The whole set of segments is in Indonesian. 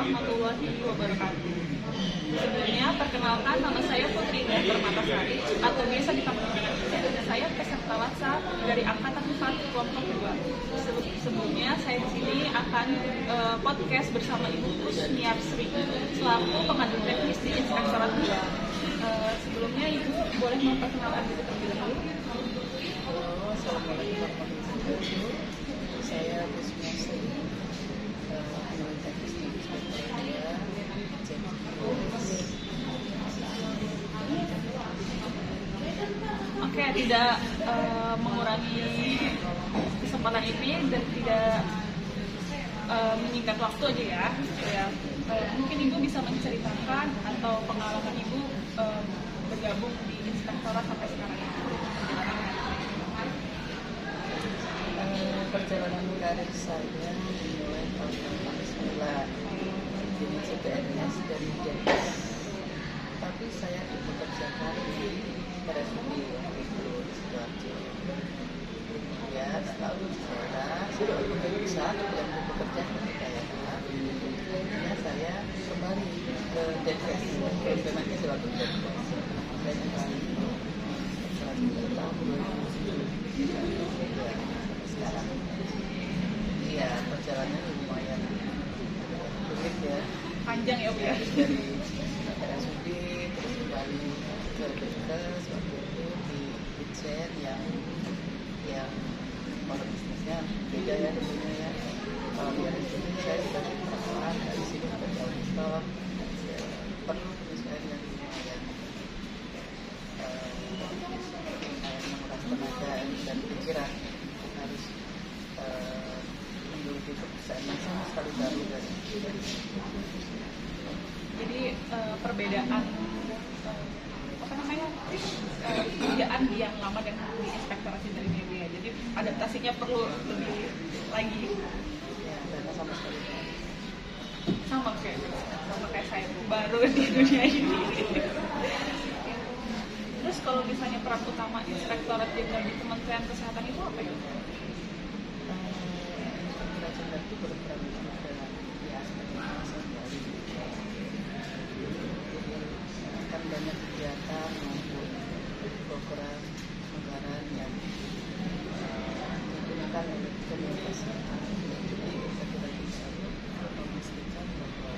warahmatullahi wabarakatuh. Sebelumnya, perkenalkan nama saya Putri Indah Permatasari atau biasa dipanggil saya peserta WhatsApp dari Angkatan 4 Kelompok 2. Sebelumnya, saya di sini akan podcast bersama Ibu Kusniarsri selaku pengadil teknis di Inspektorat 2. Sebelumnya, Ibu boleh memperkenalkan diri terlebih dahulu. Halo, assalamualaikum warahmatullahi wabarakatuh. Saya Kusniarsri, pengadil teknis di Inspektorat 2. Oke, tidak mengurangi kesempatan ini dan tidak menyingkat waktu aja ya. Mungkin Ibu bisa menceritakan atau pengalaman Ibu bergabung di Inspektorat sampai sekarang ini. Perjalanan karir saya dimulai tahun 2009 jadi CPNS dari Denpasar, tapi saya dipekerjakan di RSUD itu Sidoarjo. Ya, setahun saya sudah bekerja dan bekerja di daerah. Akhirnya saya kembali ke Denpasar, memangnya selalu di Denpasar. Saya kembali tahun 2007 ya, sekarang. Iya, perjalanan lumayan sulit ya. Panjang ya Bu ya. Dari RSUD terus kembali ke Denpasar waktu itu di Itjen yang orang bisnisnya beda ya tentunya ya. Kalau di RSUD saya sebagai perawat, dari sini ada jauh stop, perlu penyesuaian yang lumayan menguras tenaga dan pikiran. Harus menggeluti pekerjaan yang sama sekali baru dari Jadi perbedaan kerjaan di yang lama dan di Inspektorat Jenderal ini ya. Jadi adaptasinya perlu lebih lagi. ya, karena sama sekali Sama kayak saya baru di dunia ini. Terus kalau misalnya peran utama Inspektorat Jenderal di Kementerian Kesehatan itu apa ya? Inspektorat Jenderal itu berperan dalam di aspek sosial. Akan banyak kegiatan maupun program anggaran yang digunakan oleh Kementerian Kesehatan. Jadi Inspektorat Jenderal memastikan bahwa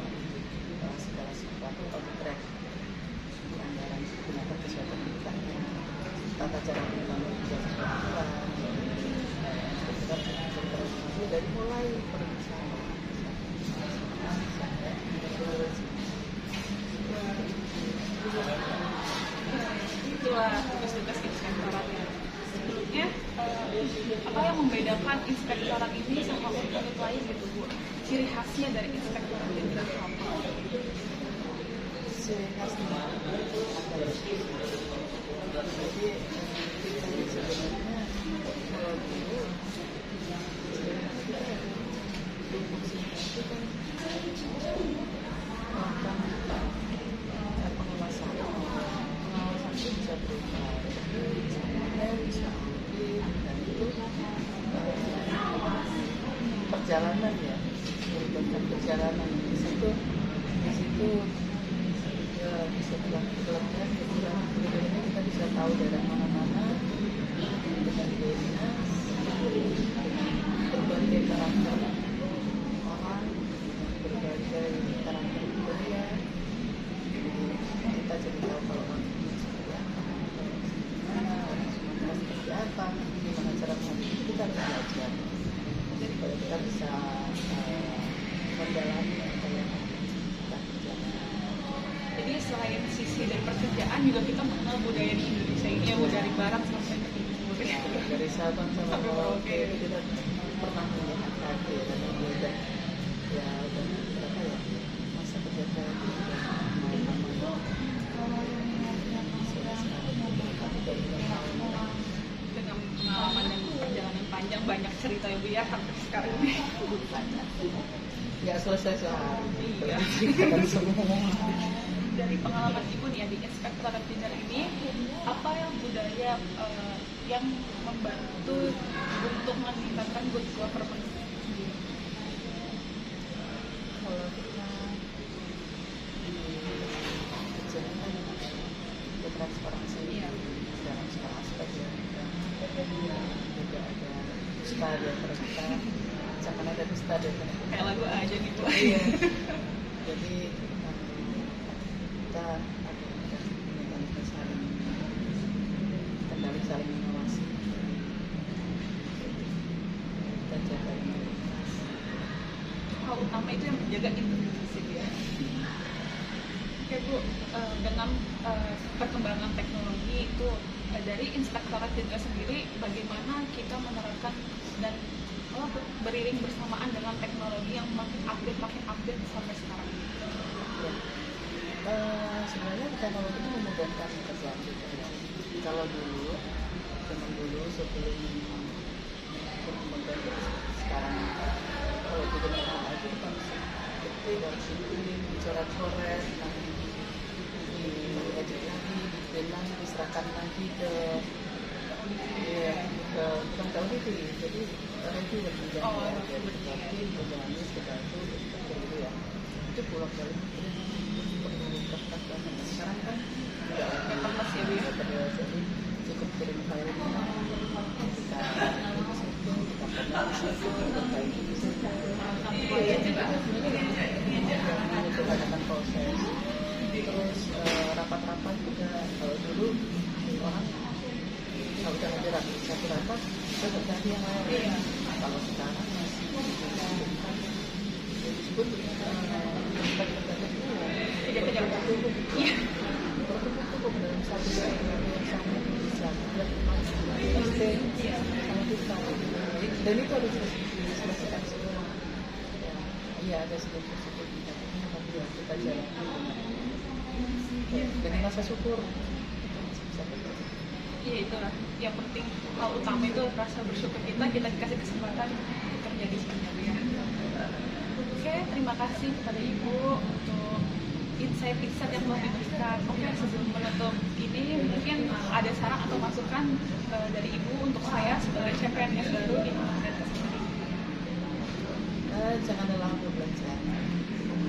segala sesuatu on track, anggaran digunakan sesuai kebutuhannya, tata cara membangun juga sesuai kebutuhan. Dari mulai perencanaan sampai Itulah tugas-tugas Inspektorat ya. Sebelumnya apa yang membedakan Inspektorat ini sama unit lain gitu Bu? Ciri khasnya dari Inspektorat Jenderal itu apa? ciri khasnya adalah jadi kita ini sebenarnya kalau dulu fungsinya itu kan melakukan pengawasan itu bisa berupa bisa audit dan itu perjalanan ya, melibatkan perjalanan di situ setelah kelebihan kekurangan kita bisa tahu daerah mana-mana dengan dinas, berbagai karakter orang, berbagai karakter budaya. Kita jadi tahu kalau orang seperti apa, orang Sumatera seperti apa, gimana cara menghadapi, kita harus belajar. Jadi kalau kita bisa mendalami apa yang kita kerjakan. Jadi selain sisi dari pekerjaan juga kita mengenal budaya di Indonesia ini ya Bu, dari barat sampai ke timur. Ya, dari Sabang sampai Merauke kita pernah melihat kaki ya, dan beda ya udah berapa ya masa kerja saya Dengan pengalaman dan perjalanan panjang banyak cerita ya Bu ya sampai sekarang ini. nggak selesai sehari. Iya. Dan semua Dari pengalaman Ibu nih ya di Inspektorat Jenderal ini, apa yang budaya yang membantu untuk meningkatkan good government? kalau kita dusta di antara kita, jangan ada dusta di antara kita. Kayak lagu aja nih Bu. Iya. Jadi kita kita saling kendali, saling mengawasi, kita jaga integritas. Hal utama itu yang menjaga integritas itu ya. Oke Bu, dengan perkembangan teknologi itu dari Inspektorat Jenderal sendiri, bagaimana kita menerapkan dan beriring bersamaan dengan teknologi yang makin update sampai sekarang? Ya. Sebenarnya teknologi itu memudahkan pekerjaan kita ya. Kalau zaman dulu sebelum perkembangan sekarang, kalau kita mau aja kita bisa ketik dari sini, coret-coret, nanti diedit lagi, diprint lagi, diserahkan lagi ke tukang televisi. Jadi itu berjalan tapi berjalannya sekitar itu gitu ya. Itu bolak-balik perlu kertas banget. Sekarang kan tidak Paperless ya Bu ya? jadi cukup kirim filenya, kita berbaik di situ. Itu kebanyakan proses. Terus rapat-rapat juga, kalau dulu orang kalau udah ada satu rapat kita berganti yang lain. Kalau sekarang masih disebut berkumpul dalam satu yang sama bisa sama kita, dan itu harus diselesaikan semua. Iya ada sedikit tapi ya kita jalani dengan rasa syukur. Iya, itulah yang penting. Hal utama itu rasa bersyukur kita dikasih kesempatan terjadi sebenarnya ya. Oke, terima kasih kepada Ibu untuk insight-insight yang telah diberikan. Oke, sebelum menutup ini mungkin ada saran atau masukan dari Ibu untuk saya sebagai CPNS baru di Kementerian Kesehatan. Jangan lelah untuk belajar.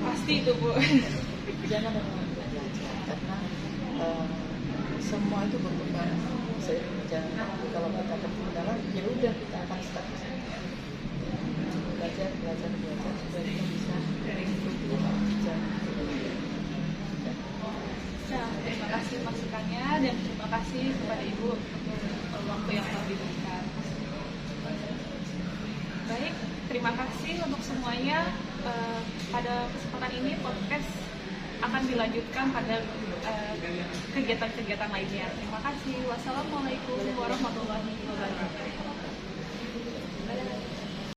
Pasti itu Bu. Jangan lelah untuk belajar karena semua itu berkembang seiring berjalan. Kalau kita berkembang, ya udah kita akan stuck. Belajar supaya kita bisa berjalan. Nah, terima kasih masukannya dan terima kasih kepada Ibu untuk waktu yang telah diberikan. Baik, terima kasih untuk semuanya. Pada kesempatan ini podcast akan dilanjutkan pada kegiatan-kegiatan lainnya. Terima kasih. Wassalamualaikum warahmatullahi wabarakatuh.